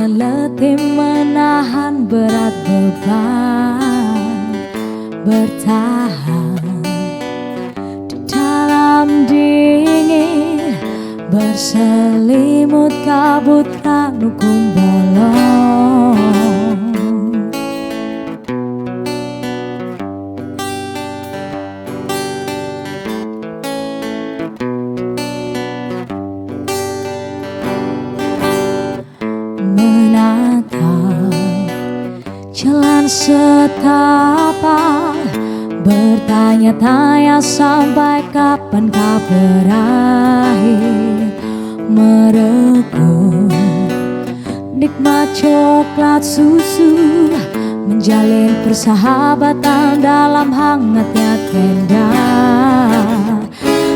letih menahan berat beban, bertahan di dalam dingin, berselimut kabut ranum bolong. Jalan setapak, bertanya-tanya sampai kapan kau berakhir. Meregup nikmat coklat susu, menjalin persahabatan dalam hangatnya tenda.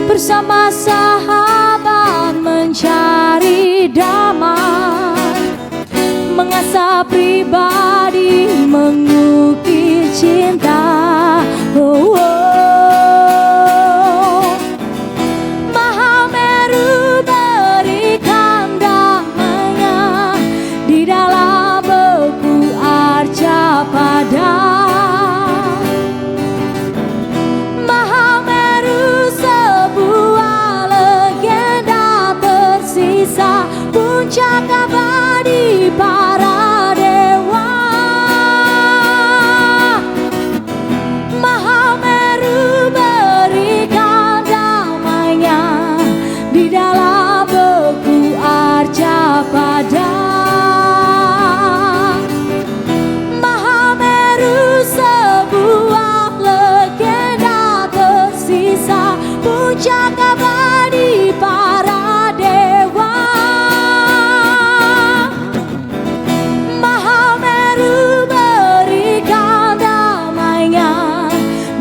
Bersama sahabat mencari damai, mengasah pribadi, mengukir cinta. Oh, oh. Mahameru berikan damainya di dalam beku arca pada. Mahameru sebuah legenda tersisa, puncak abadi para dewa. Mahameru berikan damainya di dalam beku arca pada. Mahameru sebuah legenda tersisa, puncak abadi para dewa. Mahameru berikan damainya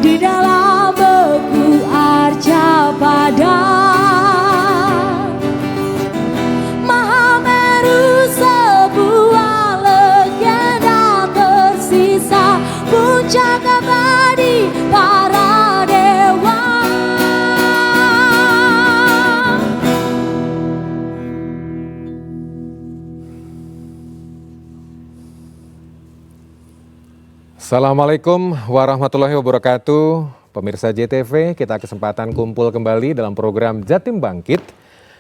di dalam beku arca pada. Mahameru sebuah legenda tersisa, puncak abadi para dewa. Assalamualaikum warahmatullahi wabarakatuh. Pemirsa JTV, kita kesempatan kumpul kembali dalam program Jatim Bangkit.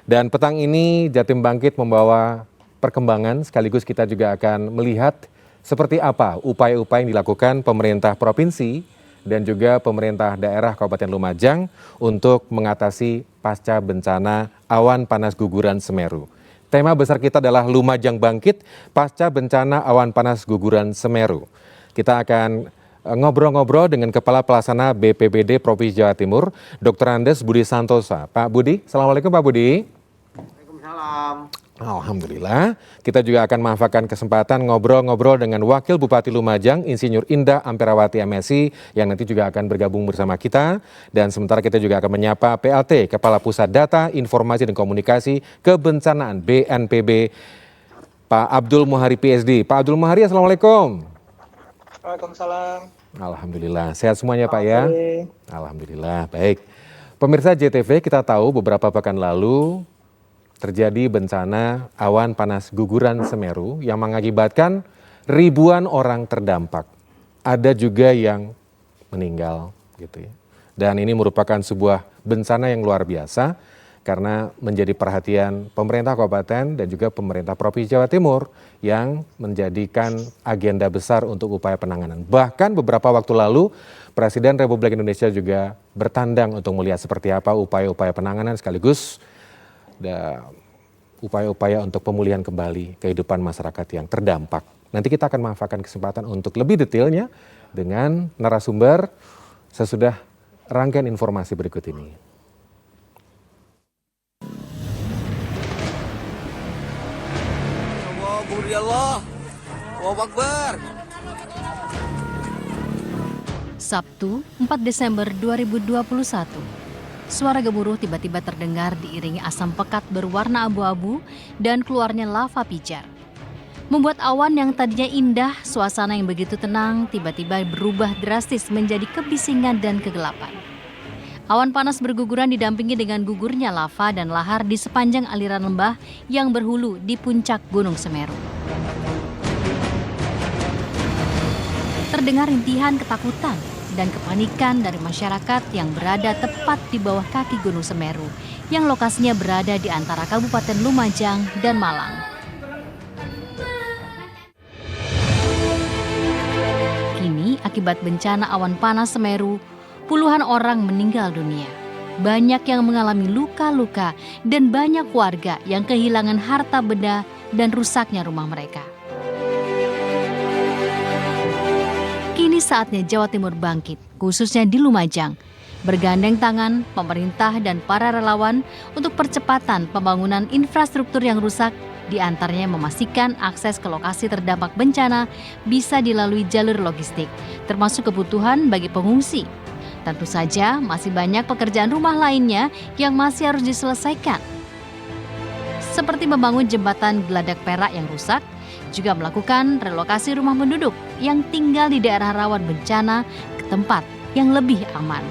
Dan petang ini Jatim Bangkit membawa perkembangan, sekaligus kita juga akan melihat seperti apa upaya-upaya yang dilakukan pemerintah provinsi dan juga pemerintah daerah Kabupaten Lumajang untuk mengatasi pasca bencana awan panas guguran Semeru. Tema besar kita adalah Lumajang Bangkit pasca bencana awan panas guguran Semeru. Kita akan ngobrol-ngobrol dengan Kepala Pelaksana BPBD Provinsi Jawa Timur, Dr. Andes Budi Santosa. Pak Budi, Assalamualaikum Pak Budi. Waalaikumsalam. Alhamdulillah, kita juga akan memanfaatkan kesempatan ngobrol-ngobrol dengan Wakil Bupati Lumajang, Insinyur Indah Amperawati MSI, yang nanti juga akan bergabung bersama kita. Dan sementara kita juga akan menyapa PLT, Kepala Pusat Data, Informasi dan Komunikasi Kebencanaan BNPB, Pak Abdul Muhari PSD. Pak Abdul Muhari, Assalamualaikum. Waalaikumsalam. Alhamdulillah, sehat semuanya Pak ya? Alhamdulillah, baik. Pemirsa JTV, kita tahu beberapa pekan lalu terjadi bencana awan panas guguran Semeru yang mengakibatkan ribuan orang terdampak. Ada juga yang meninggal gitu ya. Dan ini merupakan sebuah bencana yang luar biasa karena menjadi perhatian pemerintah kabupaten dan juga pemerintah Provinsi Jawa Timur yang menjadikan agenda besar untuk upaya penanganan. Bahkan beberapa waktu lalu Presiden Republik Indonesia juga bertandang untuk melihat seperti apa upaya-upaya penanganan sekaligus upaya-upaya untuk pemulihan kembali kehidupan masyarakat yang terdampak. Nanti kita akan memanfaatkan kesempatan untuk lebih detailnya dengan narasumber sesudah rangkaian informasi berikut ini. Allahu Akbar. Sabtu, 4 Desember 2021. Suara gemuruh tiba-tiba terdengar diiringi asam pekat berwarna abu-abu dan keluarnya lava pijar. Membuat awan yang tadinya indah, suasana yang begitu tenang, tiba-tiba berubah drastis menjadi kebisingan dan kegelapan. Awan panas berguguran didampingi dengan gugurnya lava dan lahar di sepanjang aliran lembah yang berhulu di puncak Gunung Semeru. Terdengar rintihan ketakutan dan kepanikan dari masyarakat yang berada tepat di bawah kaki Gunung Semeru yang lokasinya berada di antara Kabupaten Lumajang dan Malang. Kini akibat bencana awan panas Semeru, puluhan orang meninggal dunia. Banyak yang mengalami luka-luka dan banyak warga yang kehilangan harta benda dan rusaknya rumah mereka. Kini saatnya Jawa Timur bangkit, khususnya di Lumajang. Bergandeng tangan, pemerintah dan para relawan untuk percepatan pembangunan infrastruktur yang rusak, diantaranya memastikan akses ke lokasi terdampak bencana bisa dilalui jalur logistik, termasuk kebutuhan bagi pengungsi. Tentu saja masih banyak pekerjaan rumah lainnya yang masih harus diselesaikan. Seperti membangun jembatan Geladak Perak yang rusak, juga melakukan relokasi rumah penduduk yang tinggal di daerah rawan bencana ke tempat yang lebih aman.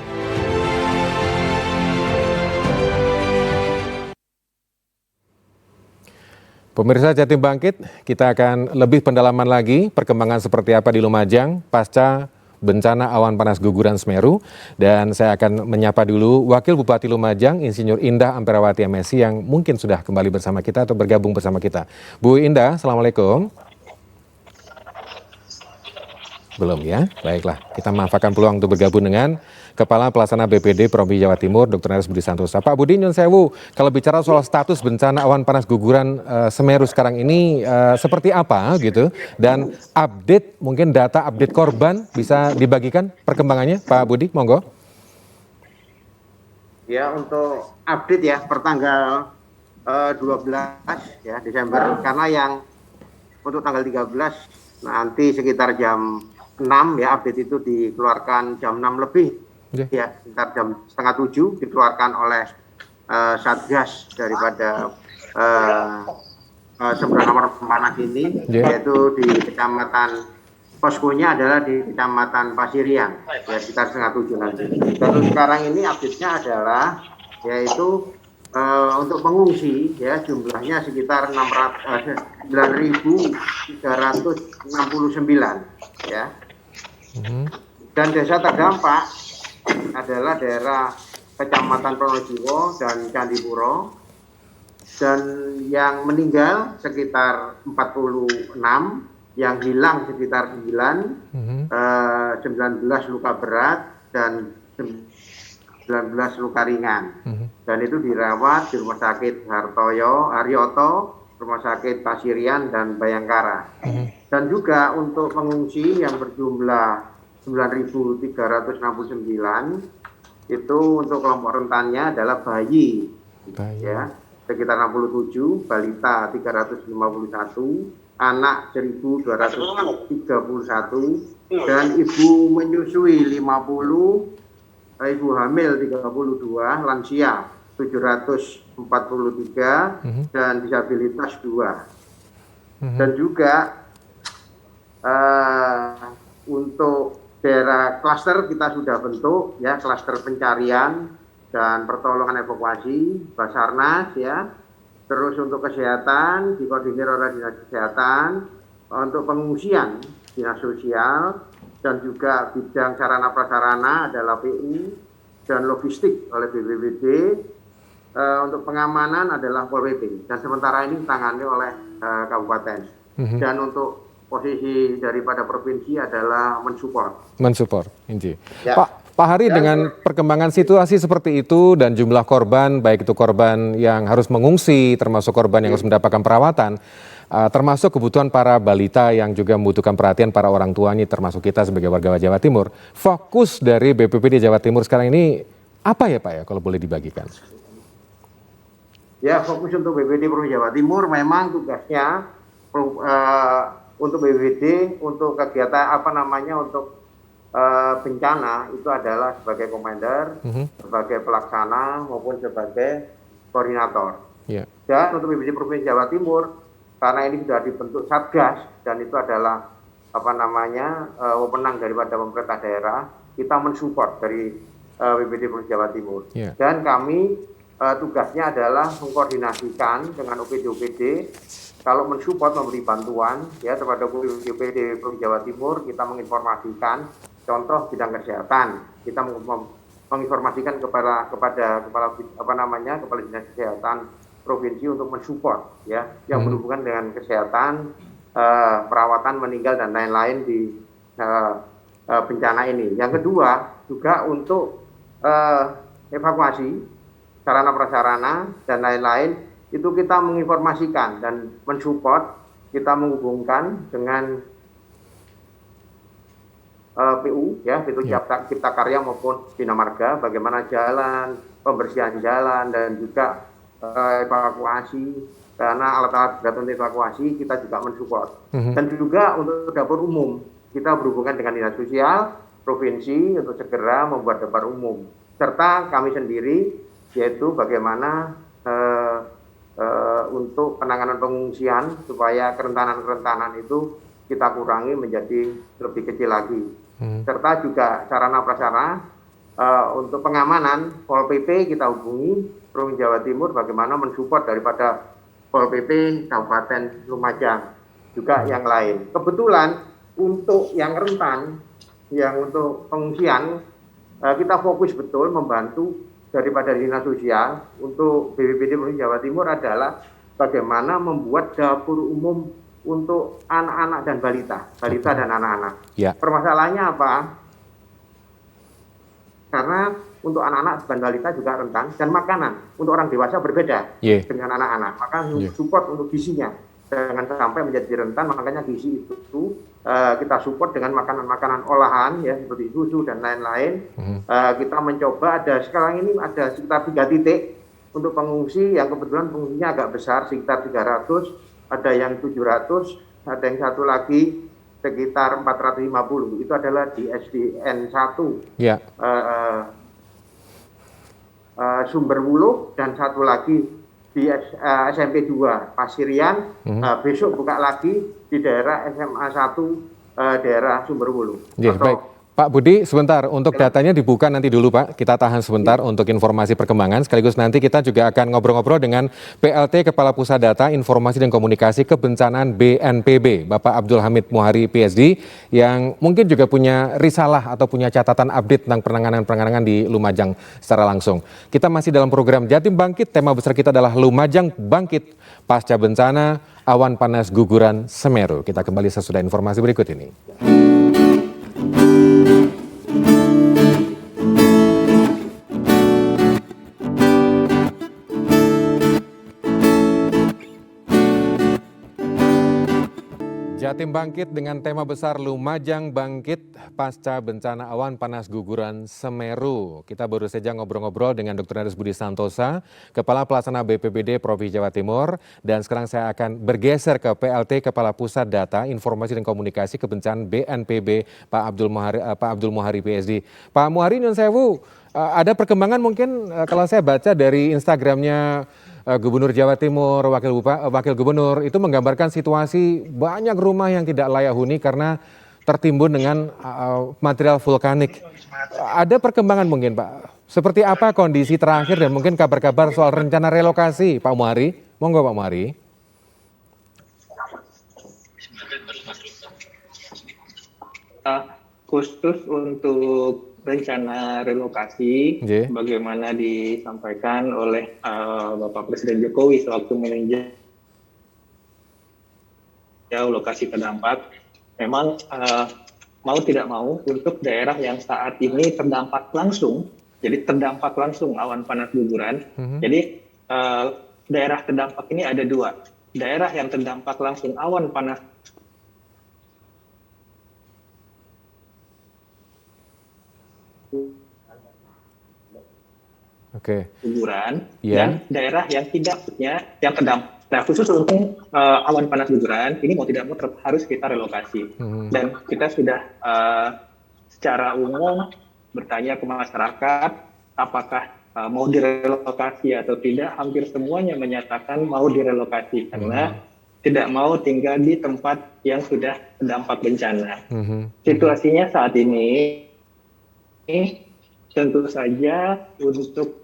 Pemirsa Jatim Bangkit, kita akan lebih pendalaman lagi perkembangan seperti apa di Lumajang pasca bencana awan panas guguran Semeru. Dan saya akan menyapa dulu Wakil Bupati Lumajang, Insinyur Indah Amperawati MSI yang mungkin sudah kembali bersama kita atau bergabung bersama kita. Bu Indah, Assalamualaikum. Belum ya? Baiklah, kita manfaatkan peluang untuk bergabung dengan Kepala Pelaksana BPD Provinsi Jawa Timur, Dr. Neres Budi Santosa. Pak Budi, nyun sewu, kalau bicara soal status bencana awan panas guguran Semeru sekarang ini seperti apa gitu? Dan update, mungkin data update korban bisa dibagikan perkembangannya, Pak Budi, monggo. Ya, untuk update ya pertanggal 12 ya Desember, karena yang untuk tanggal 13 nanti sekitar jam 6 ya, update itu dikeluarkan jam 6 lebih. Ya, sekitar jam setengah 7 dikeluarkan oleh Satgas daripada seberang nomor panas ini, yaitu di kecamatan, poskonya adalah di kecamatan Pasirian, ya sekitar setengah 7 nanti. Lalu sekarang ini update-nya adalah yaitu untuk pengungsi ya jumlahnya sekitar 9.369 ya. Dan desa terdampak adalah daerah Kecamatan Pronojiwo dan Candipuro, dan yang meninggal sekitar 46, yang hilang sekitar 9, 19 luka berat dan 19 luka ringan, dan itu dirawat di Rumah Sakit Haryoto, Rumah Sakit Pasirian dan Bayangkara. Dan juga untuk pengungsi yang berjumlah 9.369 itu untuk kelompok rentannya adalah bayi. Ya, sekitar 67, balita 351, anak 1.231, dan ibu menyusui 50, ibu hamil 32, lansia 743, dan disabilitas 2. Dan juga untuk daerah klaster kita sudah bentuk ya, klaster pencarian dan pertolongan evakuasi Basarnas ya. Terus untuk kesehatan dikoordinir oleh Dinas Kesehatan, untuk pengungsian Dinas Sosial, dan juga bidang sarana prasarana adalah PU, dan logistik oleh BPBD, untuk pengamanan adalah Pol PP, dan sementara ini ditangani oleh kabupaten. Dan untuk posisi daripada provinsi adalah mensupport. Inci. Ya. Pak Hari, dengan perkembangan situasi seperti itu dan jumlah korban, baik itu korban yang harus mengungsi, termasuk korban yang harus mendapatkan perawatan, termasuk kebutuhan para balita yang juga membutuhkan perhatian para orang tuanya, termasuk kita sebagai warga Jawa Timur. Fokus dari BPBD Jawa Timur sekarang ini apa ya Pak ya, kalau boleh dibagikan? Ya, fokus untuk BPBD Provinsi Jawa Timur memang tugasnya untuk BPBD, untuk kegiatan untuk bencana itu adalah sebagai komander, sebagai pelaksana maupun sebagai koordinator. Dan untuk BPBD Provinsi Jawa Timur, karena ini sudah dibentuk Satgas dan itu adalah wewenang daripada pemerintah daerah, kita mensupport dari BPBD Provinsi Jawa Timur. Yeah. Dan kami tugasnya adalah mengkoordinasikan dengan OPD-OPD kalau mensupport memberi bantuan ya kepada OPD Provinsi Jawa Timur. Kita menginformasikan contoh bidang kesehatan, kita menginformasikan kepada kepala dinas kesehatan provinsi untuk mensupport ya yang berhubungan dengan kesehatan, perawatan, meninggal dan lain-lain di bencana ini. Yang kedua juga untuk evakuasi sarana prasarana dan lain-lain itu kita menginformasikan dan mensupport, kita menghubungkan dengan PU ya, PU Cipta Karya maupun Bina Marga, bagaimana jalan, pembersihan jalan dan juga evakuasi, karena alat-alat berat untuk evakuasi kita juga mensupport. Dan juga untuk dapur umum, kita berhubungan dengan Dinas Sosial Provinsi untuk segera membuat dapur umum. Serta kami sendiri, yaitu bagaimana untuk penanganan pengungsian supaya kerentanan-kerentanan itu kita kurangi menjadi lebih kecil lagi. Serta juga sarana prasarana untuk pengamanan Pol PP kita hubungi Provinsi Jawa Timur bagaimana mensupport daripada Pol PP Kabupaten Lumajang juga yang lain. Kebetulan untuk yang rentan, yang untuk pengungsian kita fokus betul membantu daripada Dinas Sosial untuk BPBD Provinsi Jawa Timur adalah bagaimana membuat dapur umum untuk anak-anak dan balita dan anak-anak. Ya. Permasalahannya apa? Karena untuk anak-anak dan balita juga rentan dan makanan untuk orang dewasa berbeda dengan anak-anak. Maka support untuk gizinya jangan sampai menjadi rentan, makanya gizi itu kita support dengan makanan-makanan olahan ya seperti susu dan lain-lain. Kita mencoba sekarang ini ada sekitar 3 titik untuk pengungsi yang kebetulan pengungsinya agak besar sekitar 300. Ada yang 700, ada yang satu lagi sekitar 450. Itu adalah di SDN 1 Sumberwuluh dan satu lagi di SMP 2 Pasirian. Besok buka lagi di daerah SMA 1 daerah Sumberwuluh. Baik. Pak Budi, sebentar, untuk datanya dibuka nanti dulu Pak, kita tahan sebentar untuk informasi perkembangan, sekaligus nanti kita juga akan ngobrol-ngobrol dengan PLT Kepala Pusat Data, Informasi dan Komunikasi Kebencanaan BNPB, Bapak Abdul Hamid Muhari PhD, yang mungkin juga punya risalah atau punya catatan update tentang penanganan di Lumajang secara langsung. Kita masih dalam program Jatim Bangkit, tema besar kita adalah Lumajang Bangkit, Pasca Bencana, Awan Panas Guguran Semeru. Kita kembali sesudah informasi berikut ini. Jatim Bangkit dengan tema besar Lumajang Bangkit Pasca Bencana Awan Panas Guguran Semeru. Kita baru saja ngobrol-ngobrol dengan Dr. Andes Budi Santosa, Kepala Pelaksana BPBD Provinsi Jawa Timur. Dan sekarang saya akan bergeser ke PLT Kepala Pusat Data, Informasi dan Komunikasi Kebencanaan BNPB, Pak Abdul Muhari PhD. Pak Muhari, nyun sewu, ada perkembangan mungkin kalau saya baca dari Instagramnya Gubernur Jawa Timur, Wakil Gubernur itu menggambarkan situasi banyak rumah yang tidak layak huni karena tertimbun dengan material vulkanik. Ada perkembangan mungkin Pak? Seperti apa kondisi terakhir dan mungkin kabar-kabar soal rencana relokasi Pak Muhari? Monggo Pak Muhari. Khusus untuk rencana relokasi, bagaimana disampaikan oleh Bapak Presiden Jokowi sewaktu meninjau lokasi terdampak, memang mau tidak mau untuk daerah yang saat ini terdampak langsung, jadi terdampak langsung awan panas guguran. Jadi daerah terdampak ini ada 2, daerah yang terdampak langsung awan panas guguran dan daerah yang tidak punya yang terdampak. Nah, khusus untuk awan panas guguran ini mau tidak mau harus kita relokasi. Dan kita sudah secara umum bertanya ke masyarakat apakah mau direlokasi atau tidak. Hampir semuanya menyatakan mau direlokasi karena tidak mau tinggal di tempat yang sudah terdampak bencana. Situasinya saat ini tentu saja untuk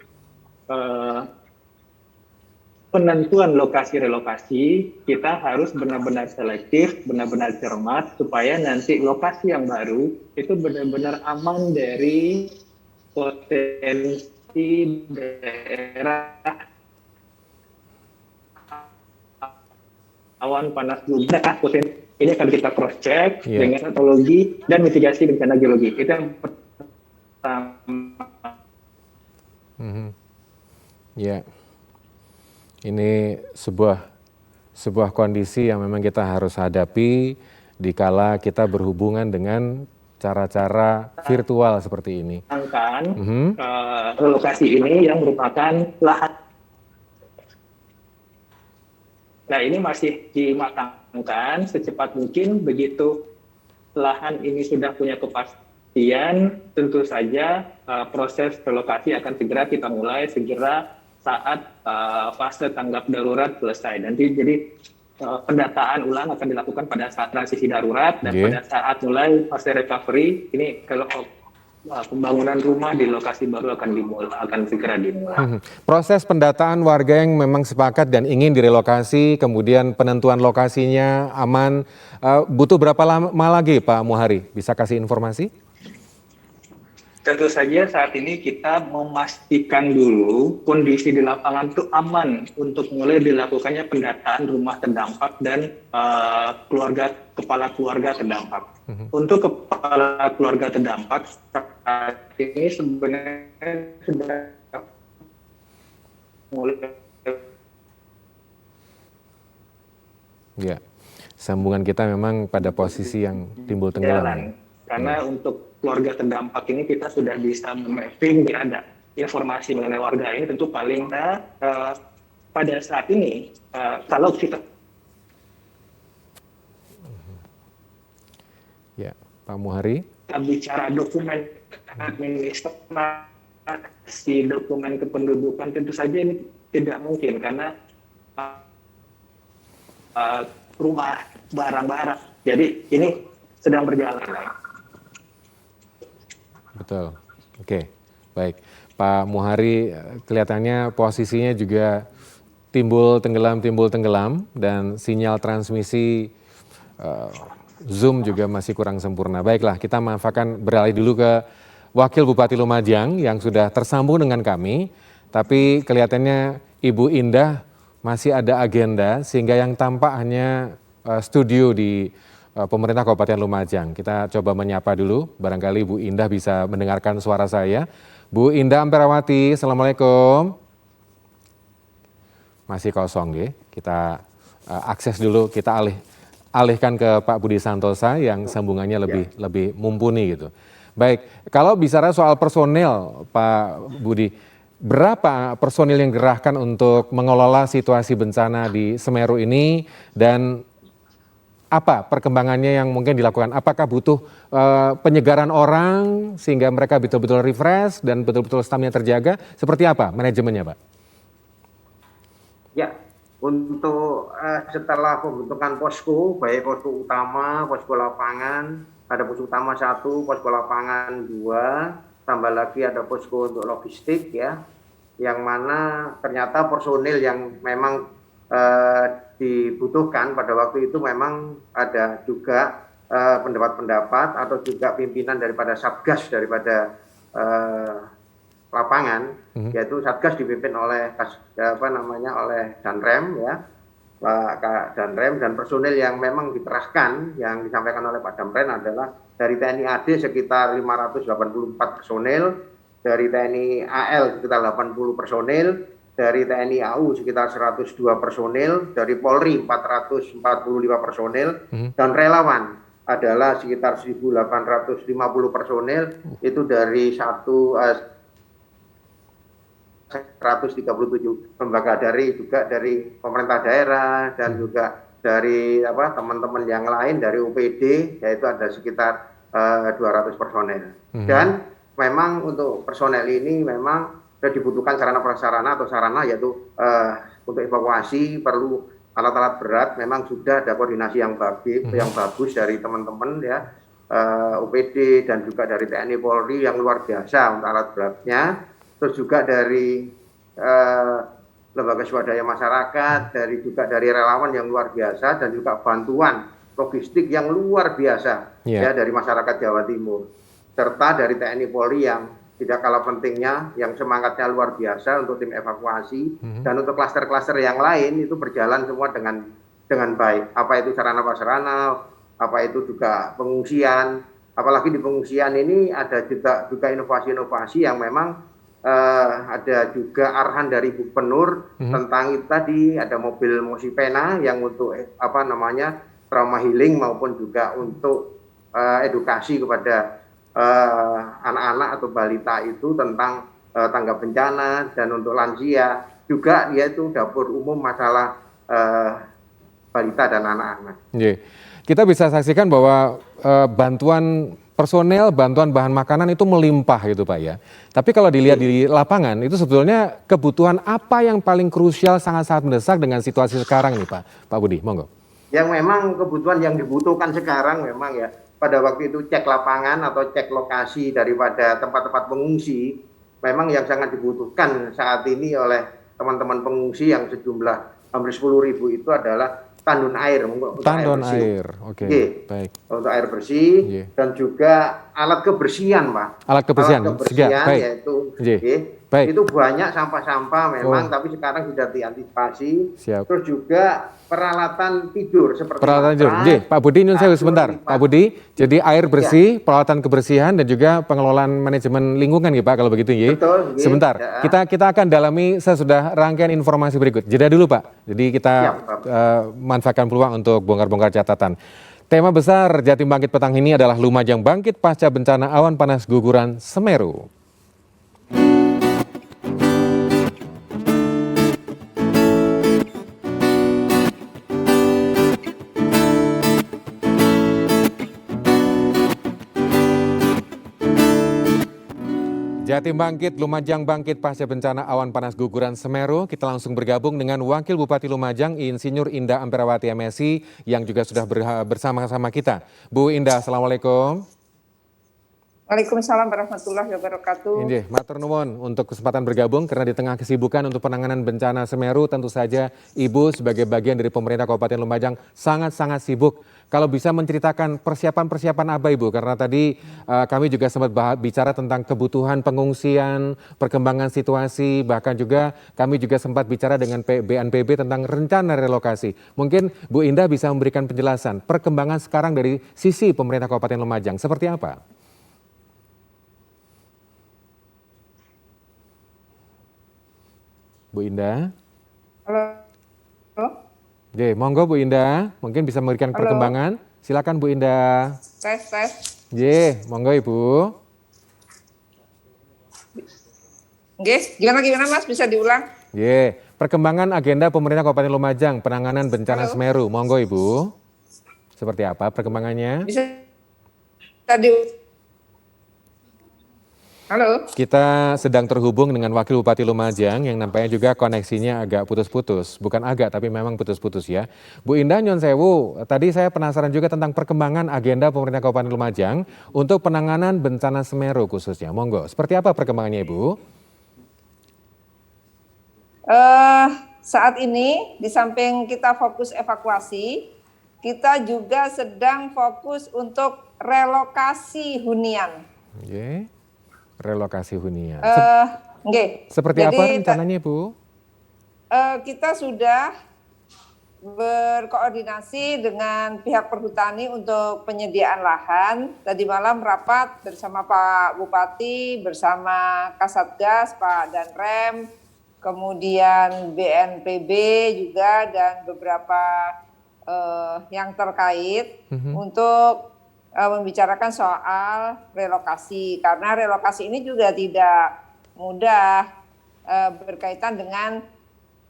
penentuan lokasi relokasi kita harus benar-benar selektif, benar-benar cermat supaya nanti lokasi yang baru itu benar-benar aman dari potensi daerah awan panas bumi. Ini akan kita cross check dengan teknologi dan mitigasi bencana geologi. Itu yang pertama. Ya, ini sebuah kondisi yang memang kita harus hadapi dikala kita berhubungan dengan cara-cara virtual seperti ini. Relokasi ini yang merupakan lahan. Nah, ini masih dimatangkan secepat mungkin. Begitu lahan ini sudah punya kepastian, tentu saja proses relokasi akan segera kita mulai segera saat fase tanggap darurat selesai. Nanti jadi pendataan ulang akan dilakukan pada saat transisi darurat dan pada saat mulai fase recovery. Ini kalau pembangunan rumah di lokasi baru akan segera dimulai. Proses pendataan warga yang memang sepakat dan ingin direlokasi, kemudian penentuan lokasinya aman, butuh berapa lama lagi Pak Muhari? Bisa kasih informasi? Tentu saja saat ini kita memastikan dulu kondisi di lapangan itu aman untuk mulai dilakukannya pendataan rumah terdampak dan kepala keluarga terdampak. Untuk kepala keluarga terdampak saat ini sebenarnya sudah mulai. Ya, sambungan kita memang pada posisi yang timbul tenggelam. Karena untuk keluarga terdampak ini kita sudah bisa memapping, ada informasi mengenai warga ini tentu paling pada saat ini kalau kita Pak Muhari, kita bicara dokumen administrasi, dokumen kependudukan tentu saja ini tidak mungkin karena rumah barang-barang. Jadi ini sedang berjalan. Betul. Oke, baik. Pak Muhari kelihatannya posisinya juga timbul tenggelam dan sinyal transmisi Zoom juga masih kurang sempurna. Baiklah, kita akan beralih dulu ke Wakil Bupati Lumajang yang sudah tersambung dengan kami. Tapi kelihatannya Ibu Indah masih ada agenda sehingga yang tampak hanya studio di pemerintah Kabupaten Lumajang. Kita coba menyapa dulu, barangkali Bu Indah bisa mendengarkan suara saya. Bu Indah Amperawati, Assalamualaikum. Masih kosong ya, kita akses dulu, kita alihkan ke Pak Budi Santosa yang sambungannya lebih mumpuni gitu. Baik, kalau bicara soal personel Pak Budi, berapa personil yang dikerahkan untuk mengelola situasi bencana di Semeru ini dan apa perkembangannya yang mungkin dilakukan? Apakah butuh penyegaran orang sehingga mereka betul-betul refresh dan betul-betul stamina terjaga? Seperti apa manajemennya, Pak? Ya, untuk setelah pembentukan posko, baik posko utama, posko lapangan, ada posko utama 1, posko lapangan 2, tambah lagi ada posko untuk logistik ya, yang mana ternyata personil yang memang dibutuhkan pada waktu itu memang ada juga pendapat-pendapat atau juga pimpinan daripada Satgas daripada lapangan, yaitu Satgas dipimpin oleh oleh Danrem ya, Pak Danrem, dan personil yang memang dikerahkan yang disampaikan oleh Pak Danrem adalah dari TNI AD sekitar 584 personil, dari TNI AL sekitar 80 personil, dari TNI AU sekitar 102 personil, dari Polri 445 personil, dan relawan adalah sekitar 1.850 personil, itu dari 137 lembaga, juga dari pemerintah daerah dan juga dari teman-teman yang lain dari UPD, yaitu ada sekitar 200 personil. Dan memang untuk personel ini memang dibutuhkan sarana-prasarana atau sarana, yaitu untuk evakuasi perlu alat-alat berat. Memang sudah ada koordinasi yang bagus dari teman-teman ya, OPD dan juga dari TNI Polri yang luar biasa untuk alat beratnya, terus juga dari lembaga swadaya masyarakat, juga dari relawan yang luar biasa, dan juga bantuan logistik yang luar biasa ya dari masyarakat Jawa Timur, serta dari TNI Polri yang tidak kalah pentingnya, yang semangatnya luar biasa untuk tim evakuasi, dan untuk klaster-klaster yang lain itu berjalan semua dengan baik. Apa itu sarana prasarana, apa itu juga pengungsian, apalagi di pengungsian ini ada juga inovasi-inovasi yang memang ada juga arahan dari Bu Gubernur tentang itu tadi, ada mobil Mosipena yang untuk trauma healing maupun juga untuk edukasi kepada anak-anak atau balita itu tentang tanggap bencana, dan untuk lansia juga yaitu dapur umum masalah balita dan anak-anak. Kita bisa saksikan bahwa bantuan personel, bantuan bahan makanan itu melimpah gitu Pak ya. Tapi kalau dilihat di lapangan itu sebetulnya kebutuhan apa yang paling krusial, sangat-sangat mendesak dengan situasi sekarang nih Pak Budi, monggo. Yang memang kebutuhan yang dibutuhkan sekarang memang ya, pada waktu itu cek lapangan atau cek lokasi daripada tempat-tempat pengungsi, memang yang sangat dibutuhkan saat ini oleh teman-teman pengungsi yang sejumlah hampir 10.000 itu adalah tandon air, oke. Baik. Untuk air bersih, dan juga alat kebersihan, Pak. Alat kebersihan yaitu itu banyak sampah-sampah memang, tapi sekarang sudah diantisipasi. Terus juga peralatan tidur seperti Pak Budi, nyun sewu sebentar. Pak Budi, jadi air bersih, peralatan kebersihan, dan juga pengelolaan manajemen lingkungan ya Pak kalau begitu ya. Betul. Sebentar, kita akan dalami sesudah rangkaian informasi berikut. Jeda dulu Pak. Jadi kita manfaatkan peluang untuk bongkar-bongkar catatan. Tema besar Jatim Bangkit petang ini adalah Lumajang bangkit pasca bencana awan panas guguran Semeru. Jatim bangkit, Lumajang bangkit pasca bencana awan panas guguran Semeru. Kita langsung bergabung dengan Wakil Bupati Lumajang, Insinyur Indah Amperawati MSI, yang juga sudah bersama-sama kita. Bu Indah, Assalamualaikum. Waalaikumsalam warahmatullahi wabarakatuh. Injih, matur nuwun untuk kesempatan bergabung, karena di tengah kesibukan untuk penanganan bencana Semeru, tentu saja Ibu sebagai bagian dari pemerintah Kabupaten Lumajang sangat-sangat sibuk. Kalau bisa menceritakan persiapan-persiapan apa Ibu? Karena tadi kami juga sempat bicara tentang kebutuhan pengungsian, perkembangan situasi, bahkan juga kami juga sempat bicara dengan BNPB tentang rencana relokasi. Mungkin Bu Indah bisa memberikan penjelasan perkembangan sekarang dari sisi pemerintah Kabupaten Lumajang, seperti apa? Bu Indah. Halo. Monggo Bu Indah, mungkin bisa memberikan perkembangan. Silakan Bu Indah. Tes. Monggo Ibu. Gimana Mas, bisa diulang? Perkembangan agenda pemerintah Kabupaten Lumajang penanganan bencana Semeru. Monggo Ibu. Seperti apa perkembangannya? Bisa Halo. Kita sedang terhubung dengan Wakil Bupati Lumajang yang nampaknya juga koneksinya agak putus-putus. Bukan agak, tapi memang putus-putus ya. Bu Indah, nyun sewu, tadi saya penasaran juga tentang perkembangan agenda pemerintah Kabupaten Lumajang untuk penanganan bencana Semeru khususnya. Monggo, seperti apa perkembangannya Ibu? Saat ini di samping kita fokus evakuasi, kita juga sedang fokus untuk relokasi hunian. Relokasi hunian. Seperti Jadi, apa rencananya Bu? Kita sudah berkoordinasi dengan pihak perhutani untuk penyediaan lahan. Tadi malam rapat bersama Pak Bupati, bersama Kasatgas, Pak Danrem, kemudian BNPB juga, dan beberapa yang terkait untuk membicarakan soal relokasi, karena relokasi ini juga tidak mudah, berkaitan dengan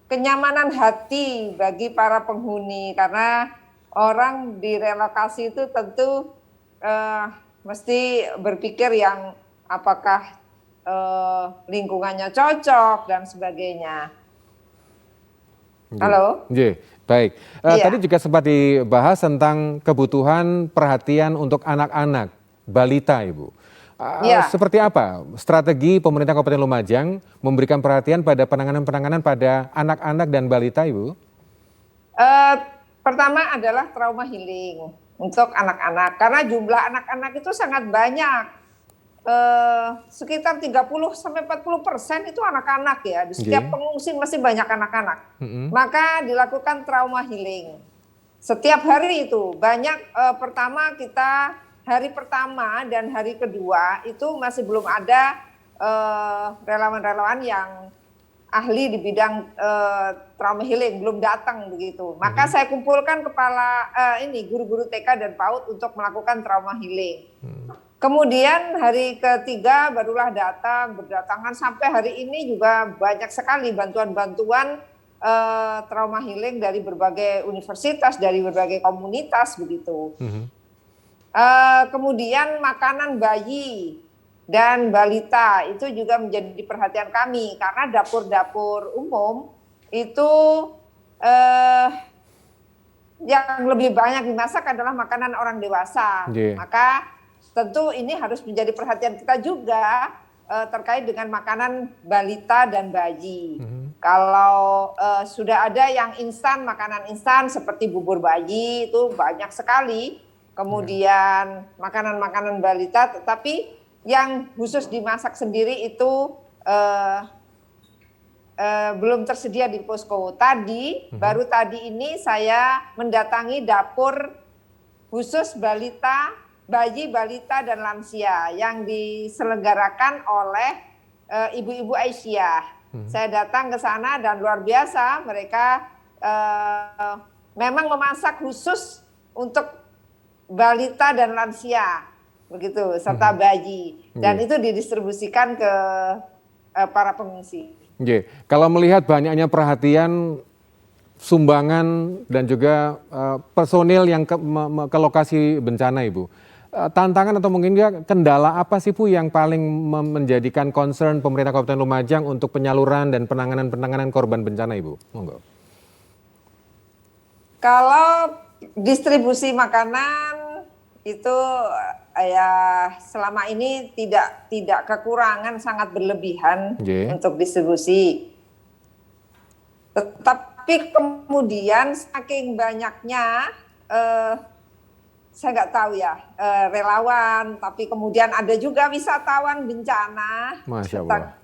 kenyamanan hati bagi para penghuni, karena orang direlokasi itu tentu mesti berpikir yang apakah lingkungannya cocok dan sebagainya. Halo. Baik. Iya. Tadi juga sempat dibahas tentang kebutuhan perhatian untuk anak-anak, balita, Ibu. Iya. Seperti apa strategi pemerintah Kabupaten Lumajang memberikan perhatian pada penanganan pada anak-anak dan balita, Ibu? Pertama adalah trauma healing untuk anak-anak, karena jumlah anak-anak itu sangat banyak. Sekitar 30-40% itu anak-anak ya. Di setiap pengungsi masih banyak anak-anak. Maka dilakukan trauma healing. Setiap hari itu banyak, pertama kita hari pertama dan hari kedua itu masih belum ada relawan-relawan yang ahli di bidang trauma healing, belum datang begitu. Maka saya kumpulkan guru-guru TK dan PAUD untuk melakukan trauma healing. Kemudian hari ketiga barulah berdatangan sampai hari ini juga banyak sekali bantuan-bantuan trauma healing dari berbagai universitas, dari berbagai komunitas begitu. Kemudian makanan bayi dan balita itu juga menjadi perhatian kami, karena dapur-dapur umum itu yang lebih banyak dimasak adalah makanan orang dewasa. Maka tentu ini harus menjadi perhatian kita juga terkait dengan makanan balita dan bayi. Kalau sudah ada yang instan, makanan instan seperti bubur bayi itu banyak sekali. Kemudian makanan-makanan balita, tetapi yang khusus dimasak sendiri itu belum tersedia di posko. Baru tadi ini saya mendatangi dapur khusus balita, bayi, balita, dan lansia yang diselenggarakan oleh Ibu-Ibu Aisyah. Saya datang ke sana dan luar biasa, mereka memang memasak khusus untuk balita dan lansia, begitu, serta bayi. Dan itu didistribusikan ke para pengungsi. Kalau melihat banyaknya perhatian, sumbangan, dan juga personil yang ke lokasi bencana, Ibu, tantangan atau mungkin juga kendala apa sih, Bu, yang paling menjadikan concern pemerintah Kabupaten Lumajang untuk penyaluran dan penanganan korban bencana, Ibu? Monggo. Kalau distribusi makanan itu ya selama ini tidak kekurangan, sangat berlebihan untuk distribusi. Tetapi kemudian saking banyaknya saya nggak tahu ya, relawan, tapi kemudian ada juga wisatawan bencana. Masya Allah.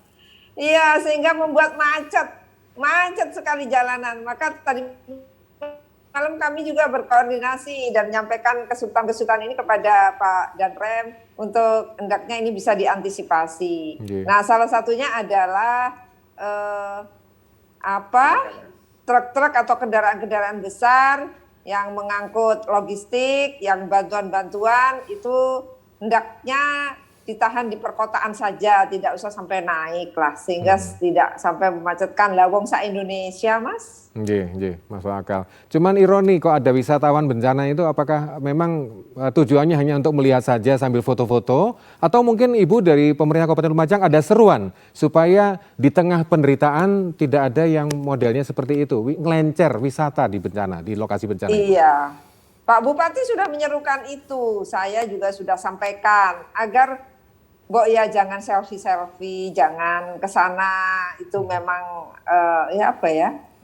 Iya, sehingga membuat macet sekali jalanan. Maka tadi malam kami juga berkoordinasi dan menyampaikan kesulitan-kesulitan ini kepada Pak Danrem untuk hendaknya ini bisa diantisipasi. Nah, salah satunya adalah truk-truk atau kendaraan-kendaraan besar yang mengangkut logistik, yang bantuan-bantuan itu hendaknya ditahan di perkotaan saja, tidak usah sampai naik lah, sehingga tidak sampai memacetkan lawang se-Indonesia, Mas. Masuk akal. Cuman ironi kok ada wisatawan bencana itu, apakah memang tujuannya hanya untuk melihat saja sambil foto-foto, atau mungkin Ibu dari pemerintah Kabupaten Lumajang ada seruan supaya di tengah penderitaan tidak ada yang modelnya seperti itu, ngelencer wisata di bencana, di lokasi bencana? Iya, Pak Bupati sudah menyerukan itu, saya juga sudah sampaikan agar jangan selfie, jangan ke sana, itu memang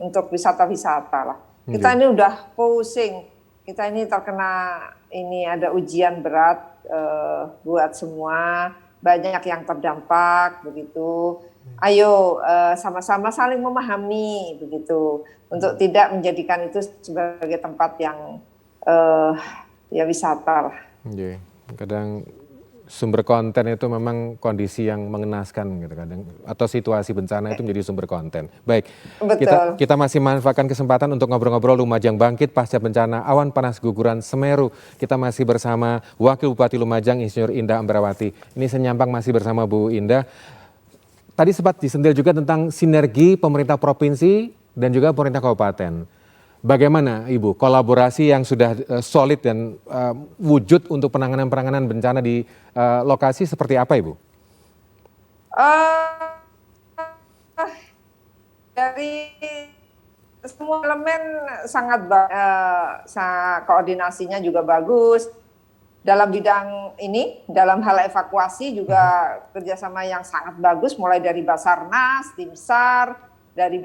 untuk wisata-wisata lah. Kita ini udah pusing, kita ini terkena ada ujian berat buat semua, banyak yang terdampak begitu. Ayo sama-sama saling memahami begitu, untuk tidak menjadikan itu sebagai tempat yang wisata lah. Kadang sumber konten itu memang kondisi yang mengenaskan gitu kadang, atau situasi bencana itu menjadi sumber konten. Baik, kita masih manfaatkan kesempatan untuk ngobrol-ngobrol Lumajang Bangkit pasca bencana awan panas guguran Semeru. Kita masih bersama Wakil Bupati Lumajang Insinyur Indah Ambarawati. Ini senyampang masih bersama Bu Indah. Tadi sempat disentil juga tentang sinergi pemerintah provinsi dan juga pemerintah kabupaten. Bagaimana Ibu kolaborasi yang sudah solid dan wujud untuk penanganan bencana di lokasi seperti apa, Ibu? Dari semua elemen sangat koordinasinya juga bagus. Dalam bidang ini, dalam hal evakuasi juga kerjasama yang sangat bagus, mulai dari Basarnas, Tim SAR, dari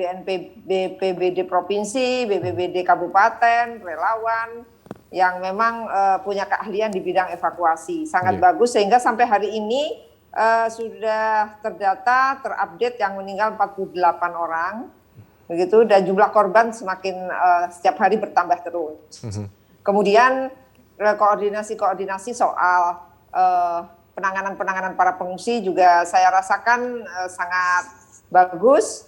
BPBD Provinsi, BPBD Kabupaten, relawan, yang memang punya keahlian di bidang evakuasi. Sangat bagus, sehingga sampai hari ini sudah terdata, terupdate yang meninggal 48 orang, begitu, dan jumlah korban semakin setiap hari bertambah terus. Kemudian koordinasi soal penanganan para pengungsi juga saya rasakan sangat bagus,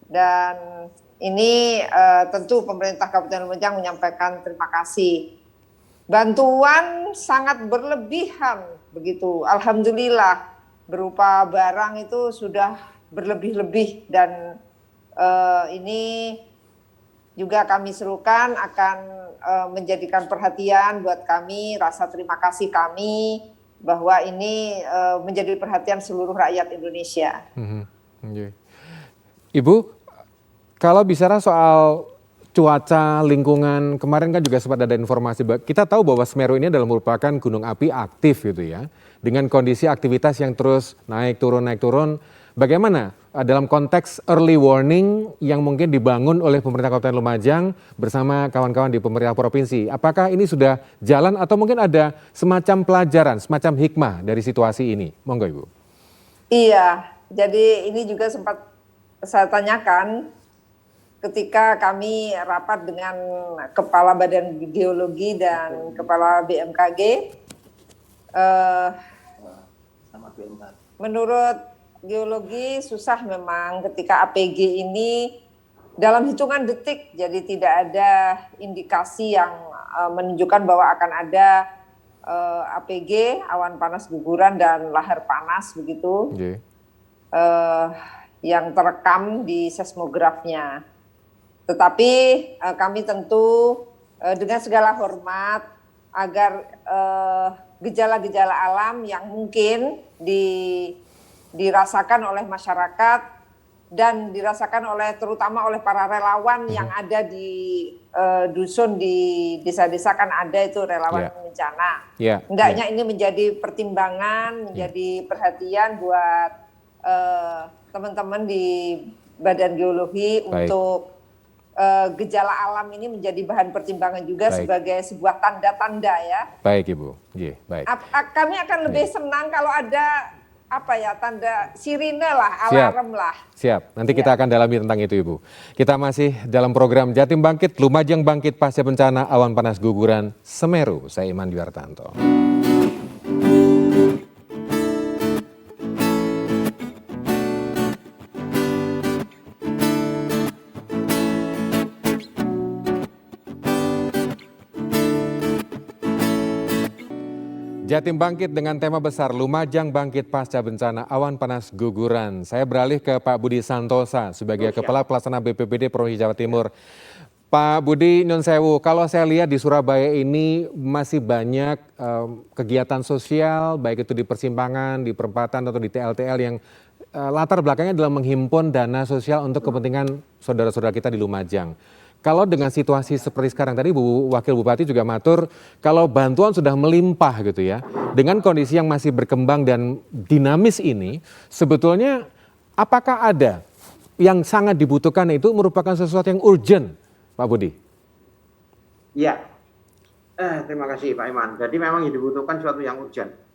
dan ini tentu pemerintah Kabupaten Lumajang menyampaikan terima kasih. Bantuan sangat berlebihan begitu, alhamdulillah, berupa barang itu sudah berlebih-lebih, dan ini juga kami serukan akan menjadikan perhatian buat kami, rasa terima kasih kami bahwa ini menjadi perhatian seluruh rakyat Indonesia. Ibu, kalau bicara soal cuaca, lingkungan, kemarin kan juga sempat ada informasi, kita tahu bahwa Semeru ini adalah merupakan gunung api aktif gitu ya, dengan kondisi aktivitas yang terus naik turun. Bagaimana dalam konteks early warning yang mungkin dibangun oleh pemerintah Kabupaten Lumajang bersama kawan-kawan di pemerintah provinsi? Apakah ini sudah jalan atau mungkin ada semacam pelajaran, semacam hikmah dari situasi ini? Monggo Ibu. Iya, jadi ini juga sempat saya tanyakan ketika kami rapat dengan Kepala Badan Geologi dan Kepala BMKG. Menurut geologi susah memang ketika APG ini dalam hitungan detik, jadi tidak ada indikasi yang menunjukkan bahwa akan ada APG, awan panas guguran dan lahar panas begitu, yang terekam di seismografnya. Tetapi kami tentu dengan segala hormat agar gejala-gejala alam yang mungkin dirasakan oleh masyarakat dan dirasakan terutama oleh para relawan yang ada di dusun, di desa-desa kan ada itu relawan bencana. Hendaknya ini menjadi pertimbangan, menjadi perhatian buat teman-teman di Badan Geologi untuk gejala alam ini menjadi bahan pertimbangan juga sebagai sebuah tanda-tanda ya. Baik Ibu, baik. Kami akan lebih senang kalau ada tanda sirine lah, alarm lah. Siap, nanti kita akan dalami tentang itu Ibu. Kita masih dalam program Jatim Bangkit, Lumajang Bangkit Pasca Bencana Awan Panas Guguran Semeru. Saya Iman Dwiartanto. Jatim Bangkit dengan tema besar Lumajang Bangkit Pasca Bencana Awan Panas Guguran. Saya beralih ke Pak Budi Santosa sebagai Kepala Pelaksana BPBD Provinsi Jawa Timur. Pak Budi, Nyun Sewu, kalau saya lihat di Surabaya ini masih banyak kegiatan sosial, baik itu di persimpangan, di perempatan atau di TL-TL yang latar belakangnya adalah menghimpun dana sosial untuk kepentingan saudara-saudara kita di Lumajang. Kalau dengan situasi seperti sekarang tadi Wakil Bupati juga matur, kalau bantuan sudah melimpah gitu ya, dengan kondisi yang masih berkembang dan dinamis ini, sebetulnya apakah ada yang sangat dibutuhkan itu merupakan sesuatu yang urgent, Pak Budi? Iya, terima kasih Pak Iman. Jadi memang yang dibutuhkan sesuatu yang urgent.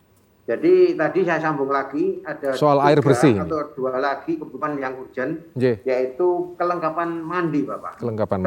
Jadi tadi saya sambung lagi ada soal air bersih atau dua lagi kebutuhan yang urgent, yaitu kelengkapan mandi, Bapak. Kelengkapan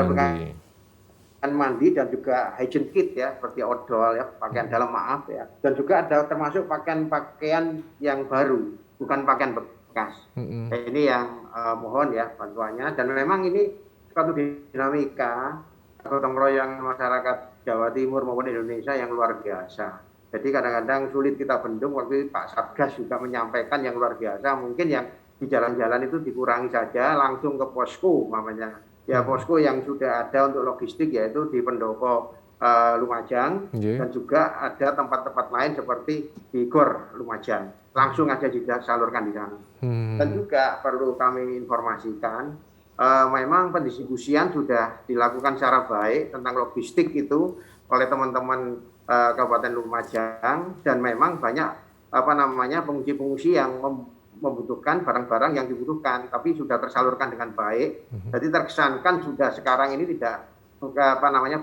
mandi dan juga hygiene kit ya, seperti odol ya, pakaian dalam ya, dan juga ada termasuk pakaian yang baru, bukan pakaian bekas. Ini yang mohon ya bantuannya, dan memang ini suatu dinamika gotong royong masyarakat Jawa Timur maupun Indonesia yang luar biasa. Jadi kadang-kadang sulit kita bendung, waktu Pak Satgas juga menyampaikan yang luar biasa, mungkin yang di jalan-jalan itu dikurangi saja, langsung ke posko namanya. Ya posko yang sudah ada untuk logistik yaitu di Pendopo Lumajang, dan juga ada tempat-tempat lain seperti di Gor Lumajang. Langsung aja disalurkan di sana. Dan juga perlu kami informasikan memang pendistribusian sudah dilakukan secara baik tentang logistik itu oleh teman-teman Kabupaten Lumajang, dan memang banyak pengungsi-pengungsi yang membutuhkan barang-barang yang dibutuhkan, tapi sudah tersalurkan dengan baik. Jadi terkesankan sudah sekarang ini tidak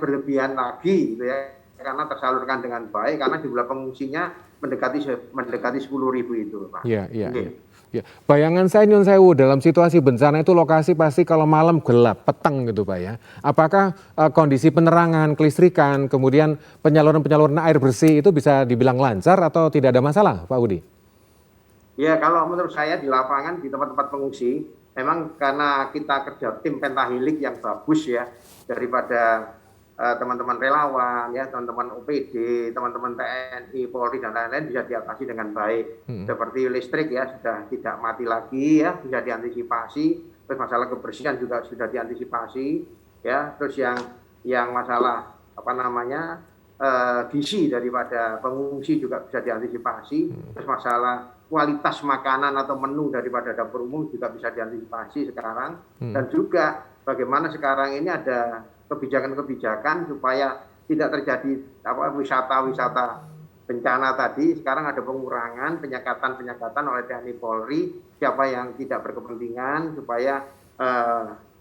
berlebihan lagi gitu ya, karena tersalurkan dengan baik, karena jumlah pengungsinya mendekati 10.000 itu, Pak. Iya. Ya. Bayangan saya Nyun Sewu, dalam situasi bencana itu lokasi pasti kalau malam gelap, petang gitu Pak ya. Apakah kondisi penerangan, kelistrikan, kemudian penyaluran air bersih itu bisa dibilang lancar atau tidak ada masalah Pak Budi? Ya, kalau menurut saya di lapangan, di tempat-tempat pengungsi, memang karena kita kerja tim pentahilik yang bagus ya, daripada teman-teman relawan, ya, teman-teman OPD, teman-teman TNI, Polri, dan lain-lain bisa diatasi dengan baik. Seperti listrik ya, sudah tidak mati lagi ya, bisa diantisipasi. Terus masalah kebersihan juga sudah diantisipasi, ya. Terus yang masalah gizi daripada pengungsi juga bisa diantisipasi. Terus masalah kualitas makanan atau menu daripada dapur umum juga bisa diantisipasi sekarang. Dan juga bagaimana sekarang ini ada kebijakan-kebijakan supaya tidak terjadi wisata-wisata bencana tadi. Sekarang ada pengurangan penyekatan oleh TNI Polri, siapa yang tidak berkepentingan, supaya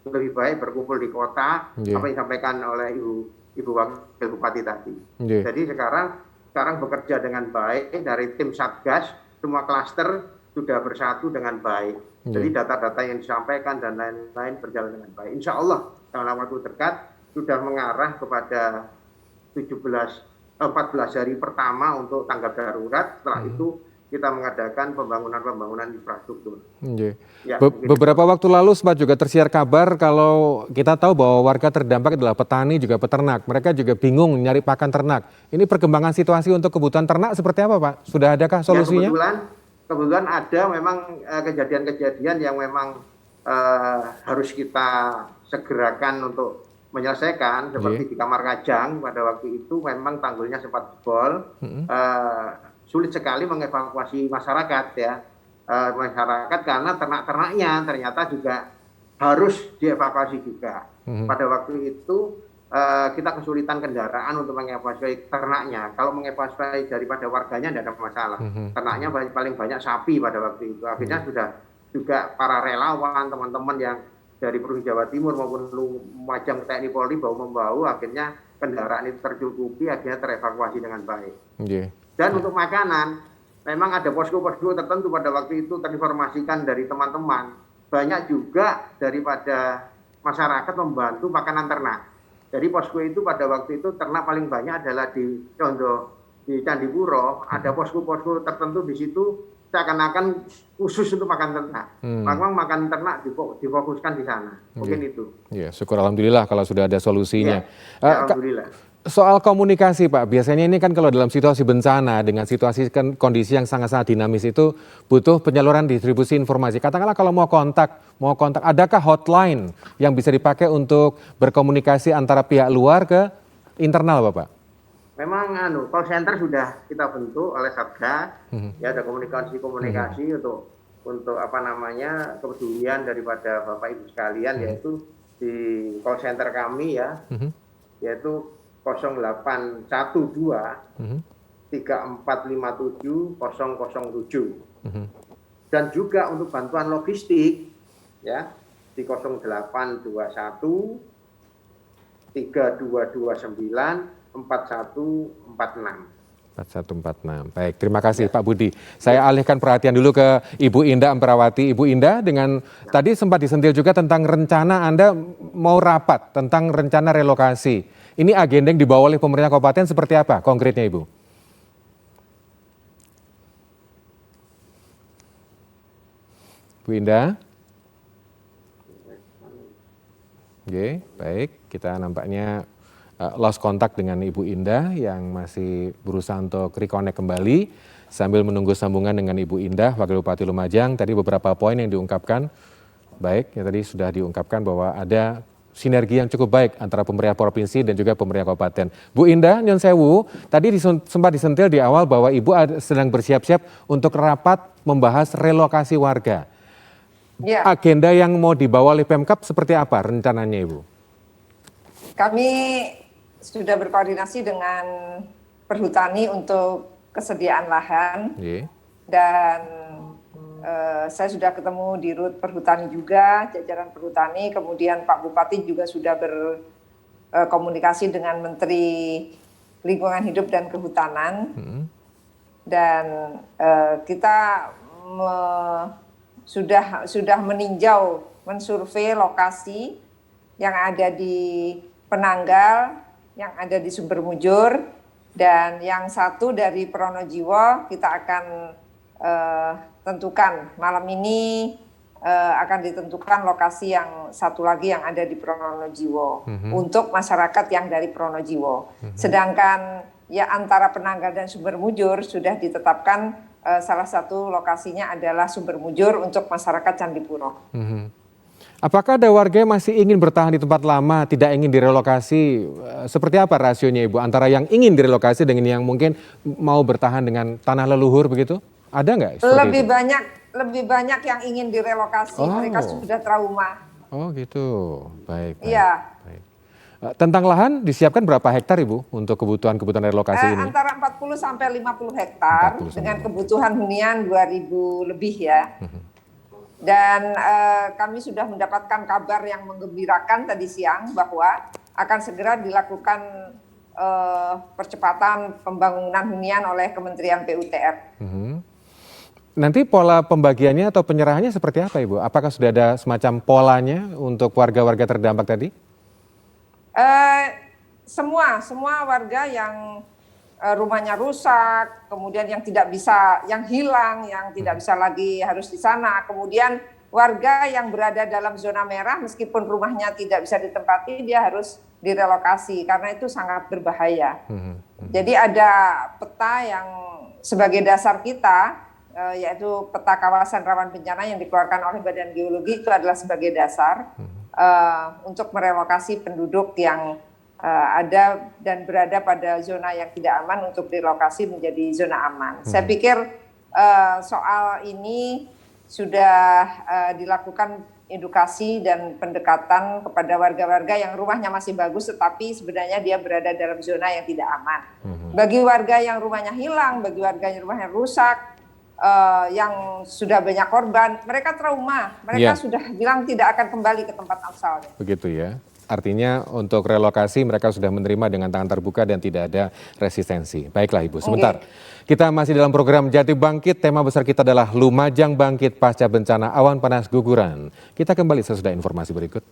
lebih baik berkumpul di kota, apa yang disampaikan oleh Ibu Wakil Bupati tadi. Jadi sekarang bekerja dengan baik dari tim Satgas, semua klaster sudah bersatu dengan baik. Jadi data-data yang disampaikan dan lain-lain berjalan dengan baik. Insya Allah dalam waktu dekat sudah mengarah kepada 14 hari pertama untuk tanggap darurat. Setelah itu kita mengadakan pembangunan infrastruktur. Ya, beberapa waktu lalu sempat juga tersiar kabar kalau kita tahu bahwa warga terdampak adalah petani juga peternak. Mereka juga bingung nyari pakan ternak. Ini perkembangan situasi untuk kebutuhan ternak seperti apa Pak? Sudah adakah solusinya? Ya, kebetulan ada memang kejadian-kejadian yang memang harus kita segerakan untuk menyelesaikan, seperti di Kamar Kajang pada waktu itu memang tanggulnya sempat jebol, sulit sekali mengevakuasi masyarakat ya, masyarakat karena ternak-ternaknya ternyata juga harus dievakuasi juga. Pada waktu itu kita kesulitan kendaraan untuk mengevakuasi ternaknya. Kalau mengevakuasi daripada warganya tidak ada masalah. Ternaknya paling banyak sapi pada waktu itu. Akhirnya sudah juga para relawan, teman-teman yang dari Provinsi Jawa Timur maupun Lumajang TNI Polri bahu-membahu, akhirnya kendaraan itu tercukupi, akhirnya terevakuasi dengan baik. Dan untuk makanan, memang ada posko-posko tertentu pada waktu itu terinformasikan dari teman-teman. Banyak juga daripada masyarakat membantu makanan ternak. Jadi posko itu pada waktu itu ternak paling banyak adalah di Candipuro, ada posko-posko tertentu di situ seakan-akan khusus untuk makan ternak. Memang makan ternak difokuskan di sana. Mungkin itu. Ya, syukur alhamdulillah kalau sudah ada solusinya. Ya, alhamdulillah. Soal komunikasi Pak, biasanya ini kan kalau dalam situasi bencana dengan situasi kondisi yang sangat-sangat dinamis itu butuh penyaluran distribusi informasi. Katakanlah kalau mau kontak, adakah hotline yang bisa dipakai untuk berkomunikasi antara pihak luar ke internal Bapak? Memang call center sudah kita bentuk oleh Satgas, ya ada komunikasi untuk kepedulian daripada Bapak Ibu sekalian, yaitu di call center kami ya, yaitu 0812 3457 007. Dan juga untuk bantuan logistik ya di 0821 3229 4146. Baik, terima kasih Pak Budi. Saya alihkan perhatian dulu ke Ibu Indah Amperawati. Ibu Indah, dengan tadi sempat disentil juga tentang rencana Anda mau rapat tentang rencana relokasi. Ini agenda yang dibawa oleh pemerintah kabupaten seperti apa konkretnya Ibu? Bu Indah? Oke, baik. Kita nampaknya lost contact dengan Ibu Indah yang masih berusaha untuk reconnect kembali sambil menunggu sambungan dengan Ibu Indah, Wakil Bupati Lumajang. Tadi beberapa poin yang diungkapkan, baik, yang tadi sudah diungkapkan bahwa ada sinergi yang cukup baik antara pemerintah provinsi dan juga pemerintah kabupaten. Bu Indah, Nyun Sewu, tadi sempat disentil di awal bahwa Ibu sedang bersiap-siap untuk rapat membahas relokasi warga. Ya. Agenda yang mau dibawa oleh Pemkab seperti apa rencananya, Ibu? Kami sudah berkoordinasi dengan Perhutani untuk kesediaan lahan dan saya sudah ketemu di Rut Perhutani juga, jajaran Perhutani, kemudian Pak Bupati juga sudah berkomunikasi dengan Menteri Lingkungan Hidup dan Kehutanan dan kita sudah meninjau, mensurvei lokasi yang ada di Penanggal, yang ada di Sumbermujur, dan yang satu dari Pronojiwo kita akan tentukan malam ini akan ditentukan lokasi yang satu lagi yang ada di Pronojiwo untuk masyarakat yang dari Pronojiwo. Sedangkan ya antara Penanggal dan Sumbermujur sudah ditetapkan salah satu lokasinya adalah Sumbermujur untuk masyarakat Candipuro. Apakah ada warga yang masih ingin bertahan di tempat lama, tidak ingin direlokasi? Seperti apa rasionya, Ibu, antara yang ingin direlokasi dengan yang mungkin mau bertahan dengan tanah leluhur begitu? Ada nggak? Lebih banyak yang ingin direlokasi, mereka sudah trauma. Oh gitu, baik. Iya. Baik. Tentang lahan disiapkan berapa hektar, Ibu, untuk kebutuhan relokasi ini? Antara 40 sampai 50 hektar dengan kebutuhan hunian 2.000 lebih ya. Dan kami sudah mendapatkan kabar yang menggembirakan tadi siang bahwa akan segera dilakukan percepatan pembangunan hunian oleh Kementerian PUTR. Nanti pola pembagiannya atau penyerahannya seperti apa, Ibu? Apakah sudah ada semacam polanya untuk warga-warga terdampak tadi? Semua warga yang rumahnya rusak, kemudian yang tidak bisa, yang hilang, yang tidak bisa lagi harus di sana. Kemudian warga yang berada dalam zona merah meskipun rumahnya tidak bisa ditempati, dia harus direlokasi karena itu sangat berbahaya. Jadi ada peta yang sebagai dasar kita, yaitu peta kawasan rawan bencana yang dikeluarkan oleh Badan Geologi, itu adalah sebagai dasar untuk merelokasi penduduk yang ada dan berada pada zona yang tidak aman untuk direlokasi menjadi zona aman. Saya pikir soal ini sudah dilakukan edukasi dan pendekatan kepada warga-warga yang rumahnya masih bagus tetapi sebenarnya dia berada dalam zona yang tidak aman. Bagi warga yang rumahnya hilang, bagi warga yang rumahnya rusak, yang sudah banyak korban, mereka trauma, mereka sudah bilang tidak akan kembali ke tempat asalnya. Begitu ya. Artinya untuk relokasi mereka sudah menerima dengan tangan terbuka dan tidak ada resistensi. Baiklah Ibu, sebentar. Kita masih dalam program Jatim Bangkit, tema besar kita adalah Lumajang Bangkit Pasca Bencana Awan Panas Guguran. Kita kembali sesudah informasi berikut.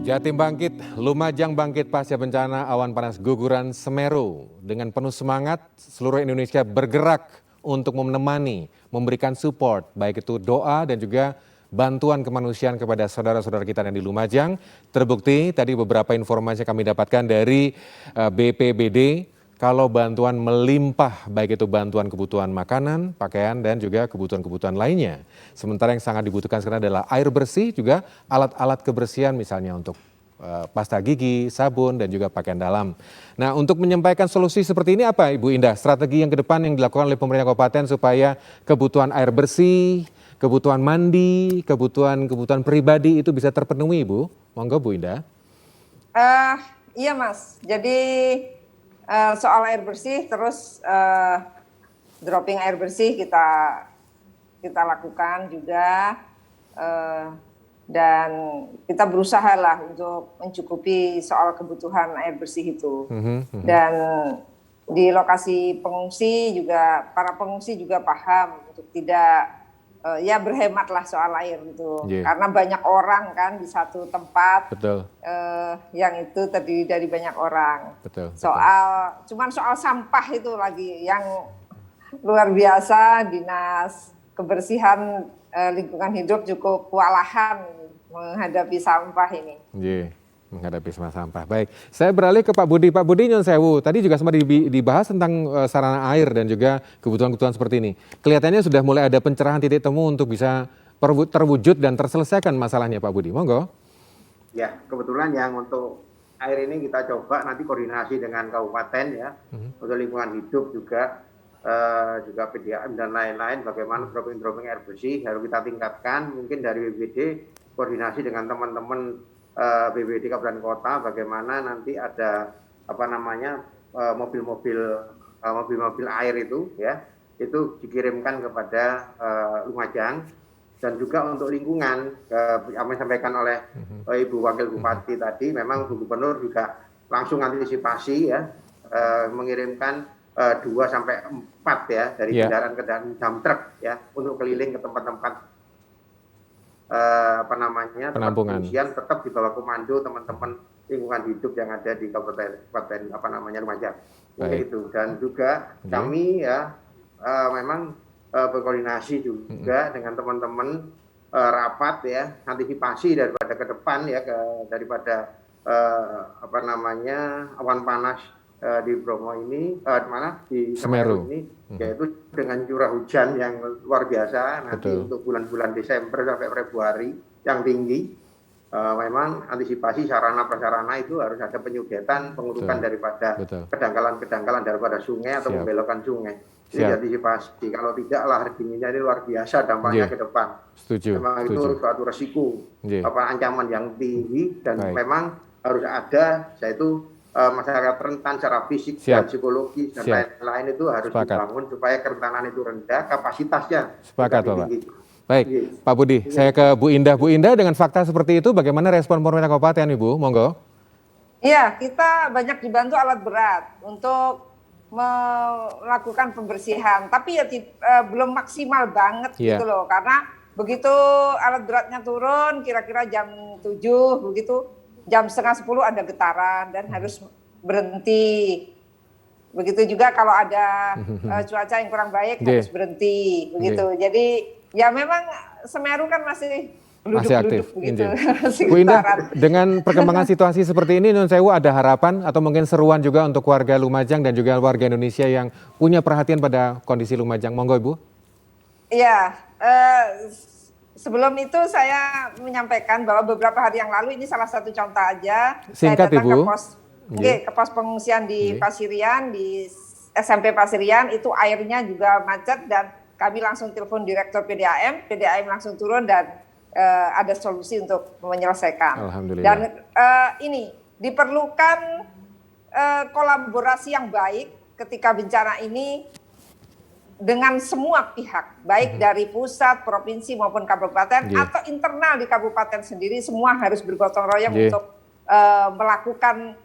Jatim Bangkit, Lumajang Bangkit Pasca Bencana Awan Panas Guguran Semeru. Dengan penuh semangat, seluruh Indonesia bergerak untuk menemani, memberikan support, baik itu doa dan juga bantuan kemanusiaan kepada saudara-saudara kita yang di Lumajang. Terbukti tadi beberapa informasi kami dapatkan dari BPBD, kalau bantuan melimpah, baik itu bantuan kebutuhan makanan, pakaian, dan juga kebutuhan-kebutuhan lainnya. Sementara yang sangat dibutuhkan sekarang adalah air bersih, juga alat-alat kebersihan misalnya untuk pasta gigi, sabun, dan juga pakaian dalam. Nah, untuk menyampaikan solusi seperti ini apa Ibu Indah? Strategi yang ke depan yang dilakukan oleh pemerintah kabupaten supaya kebutuhan air bersih, kebutuhan mandi, kebutuhan pribadi itu bisa terpenuhi, Ibu? Monggo Bu Indah. Iya Mas, jadi soal air bersih terus dropping air bersih kita lakukan juga dan kita berusaha lah untuk mencukupi soal kebutuhan air bersih itu. Dan di lokasi pengungsi juga para pengungsi juga paham untuk tidak ya berhematlah soal air gitu. Karena banyak orang kan di satu tempat. Betul. Yang itu terdiri dari banyak orang. Betul. Cuman soal sampah itu lagi yang luar biasa. Dinas Kebersihan Lingkungan Hidup cukup kewalahan menghadapi sampah ini. menghadapi sampah. Baik, saya beralih ke Pak Budi. Pak Budi, nyun sewu, tadi juga sempat dibahas tentang sarana air dan juga kebutuhan-kebutuhan seperti ini. Kelihatannya sudah mulai ada pencerahan titik temu untuk bisa terwujud dan terselesaikan masalahnya, Pak Budi. Monggo. Ya, kebetulan yang untuk air ini kita coba nanti koordinasi dengan kabupaten ya, untuk lingkungan hidup juga PDAM dan lain-lain, bagaimana dropping air bersih harus kita tingkatkan. Mungkin dari BPD koordinasi dengan teman-teman BPD Kabupaten Kota, bagaimana nanti ada mobil-mobil air itu ya, itu dikirimkan kepada Lumajang. Dan juga untuk lingkungan, kami sampaikan oleh Ibu Wakil Bupati tadi, memang Bu Gubernur juga langsung antisipasi ya, mengirimkan 2 sampai 4 ya dari kendaraan dump truck ya, untuk keliling ke tempat-tempat penampungan tetap di bawah komando teman-teman lingkungan hidup yang ada di kabupaten Lumajang. Itu. Dan juga kami ya memang berkoordinasi juga dengan teman-teman rapat ya, antisipasi daripada ke depan ya, daripada awan panas di Bromo ini, di Semeru ini, yaitu dengan curah hujan yang luar biasa nanti untuk bulan-bulan Desember sampai Februari yang tinggi. Memang antisipasi sarana prasarana itu harus ada penyudetan, pengurukan daripada kedangkalan daripada sungai atau pembelokan sungai. Ini antisipasi. Kalau tidak, lahar dinginnya ini luar biasa dampaknya ke depan. Memang itu suatu resiko, ancaman yang tinggi, dan memang harus ada, yaitu masyarakat rentan secara fisik dan psikologis dan lain-lain itu harus dibangun supaya kerentanan itu rendah, kapasitasnya. Sepakat, Bapak. Baik, Pak Budi, saya ke Bu Indah. Bu Indah, dengan fakta seperti itu, bagaimana respon pemerintah kabupaten, Ibu? Monggo. Iya, kita banyak dibantu alat berat untuk melakukan pembersihan, tapi ya belum maksimal banget gitu loh, karena begitu alat beratnya turun, kira-kira jam 7, begitu jam setengah 10 ada getaran dan harus berhenti. Begitu juga kalau ada cuaca yang kurang baik harus berhenti, begitu. Jadi ya memang Semeru kan masih aktif begitu. Bu Indah, dengan perkembangan situasi seperti ini, Nun Sewu, ada harapan atau mungkin seruan juga untuk warga Lumajang dan juga warga Indonesia yang punya perhatian pada kondisi Lumajang. Monggo, Ibu. Iya, sebelum itu saya menyampaikan bahwa beberapa hari yang lalu, ini salah satu contoh aja, singkat, saya datang Ibu. Ke pos pengungsian di Pasirian, di SMP Pasirian, itu airnya juga macet dan kami langsung telepon Direktur PDAM langsung turun dan ada solusi untuk menyelesaikan. Alhamdulillah. Dan ini diperlukan kolaborasi yang baik ketika bencana ini dengan semua pihak, baik dari pusat, provinsi maupun kabupaten, atau internal di kabupaten sendiri, semua harus bergotong royong untuk melakukan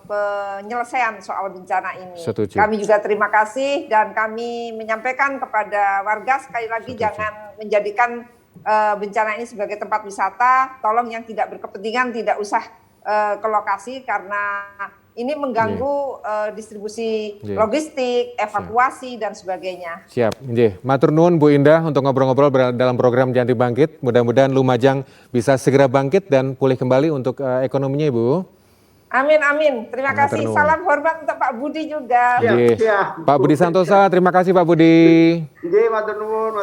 penyelesaian soal bencana ini. Setuju. Kami juga terima kasih dan kami menyampaikan kepada warga sekali lagi jangan menjadikan bencana ini sebagai tempat wisata. Tolong yang tidak berkepentingan tidak usah ke lokasi karena ini mengganggu distribusi logistik, evakuasi dan sebagainya. Siap, matur nuwun Bu Indah untuk ngobrol-ngobrol dalam program Jatim Bangkit. Mudah-mudahan Lumajang bisa segera bangkit dan pulih kembali untuk ekonominya, Ibu. Amin, amin. Terima kasih. Salam hormat untuk Pak Budi juga. Pak Budi Santosa, terima kasih Pak Budi. Matur nuwun.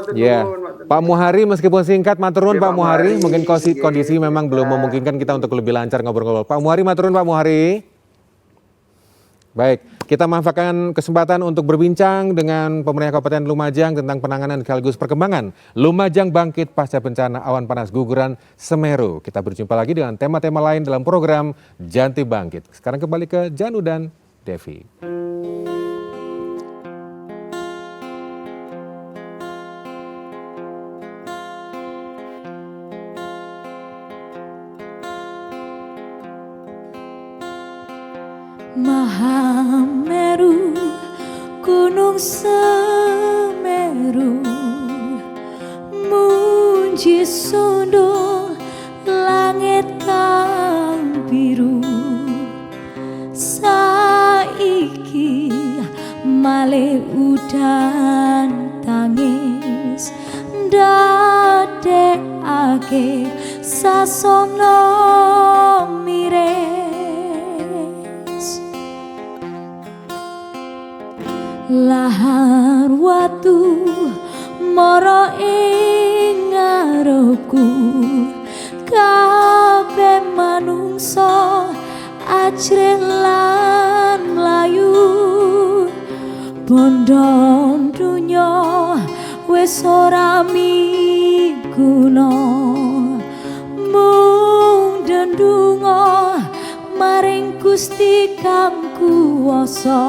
Pak Muhari, meskipun singkat, matur nuwun Pak Muhari. Mungkin kondisi memang belum memungkinkan kita untuk lebih lancar ngobrol-ngobrol. Pak Muhari, matur nuwun Pak Muhari. Baik, kita manfaatkan kesempatan untuk berbincang dengan pemerintah Kabupaten Lumajang tentang penanganan sekaligus perkembangan Lumajang bangkit pasca bencana awan panas guguran Semeru. Kita berjumpa lagi dengan tema-tema lain dalam program Jatim Bangkit. Sekarang kembali ke Janu dan Devi. Mahameru, Gunung Semeru, Munji Sondo, langit kang biru, saiki male udan tangis, dadekake sasana lahar watu mara ing ngarepku, kabeh manungsa ajrih lan mlayu, bondo dunya wis ora miguna, mung ndedonga maring Gusti kang kuwasa,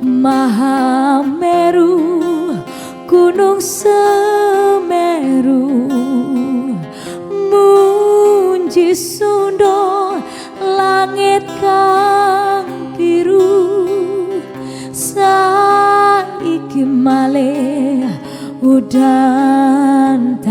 Mahameru Gunung Semeru, munji sundha langit kang biru, saiki malih udan